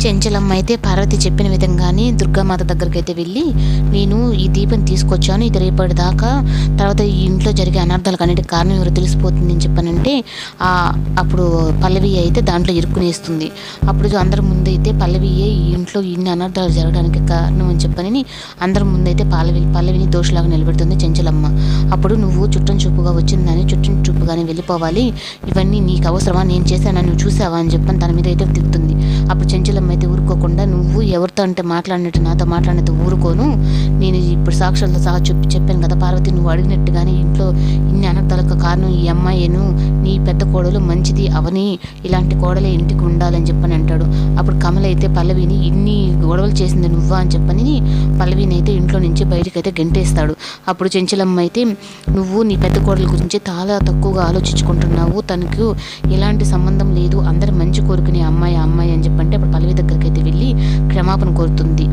చెంచలమ్మ అయితే పార్వతి చెప్పిన విధంగానే దుర్గామాత దగ్గరికి అయితే వెళ్ళి, నేను ఈ దీపం తీసుకొచ్చాను, ఇది రేపటి దాకా తర్వాత ఈ ఇంట్లో జరిగే అనర్థాలకు అన్నిటికి కారణం ఎవరో తెలిసిపోతుంది అని చెప్పానంటే అప్పుడు పల్లవి అయితే దాంట్లో ఇరుక్కునేస్తుంది. అప్పుడు అందరి ముందైతే పల్లవియే ఈ ఇంట్లో ఇన్ని అనర్థాలు జరగడానికి కారణం అని చెప్పని అందరి ముందైతే పల్లవిని దోషులాగా నిలబెడుతుంది చెంచలమ్మ. అప్పుడు నువ్వు చుట్టం చూపుగా వచ్చిందని చుట్టం చూపుగానే వెళ్ళిపోవాలి, ఇవన్నీ నీకు అవసరమా, నేను చేశాను నువ్వు చూసావా అని చెప్పని తన మీద అయితే తిప్పుతుంది. అప్పుడు చెంచలమ్మ అయితే ఊరుకోకుండా, నువ్వు ఎవరితో అంటే మాట్లాడినట్టు నాతో మాట్లాడినట్టు ఊరుకోను, నేను ఇప్పుడు సాక్షులతో సహా చెప్పాను కదా పార్వతి, నువ్వు అడిగినట్టుగానే ఇంట్లో ఇన్ని అనర్థాలకు కారణం ఈ అమ్మాయిను, నీ పెద్ద కోడలు మంచిది అవని, ఇలాంటి కోడలే ఇంటికి ఉండాలని చెప్పని అంటాడు. అప్పుడు కమల అయితే పల్లవిని, ఇన్ని గొడవలు చేసింది నువ్వా అని చెప్పని పల్లవిని అయితే ఇంట్లో నుంచి బయటకు అయితే గెంటేస్తాడు. అప్పుడు చెంచలమ్మ అయితే, నువ్వు నీ పెద్ద కోడల గురించి చాలా తక్కువగా ఆలోచించుకుంటున్నావు, తనకు ఎలాంటి సంబంధం లేదు, అందరి మంచి కోరుకునే అమ్మాయి అని చెప్పంటే అప్పుడు పల్లవి దగ్గరికి అయితే వెళ్ళి క్షమాపణ కోరుతుంది.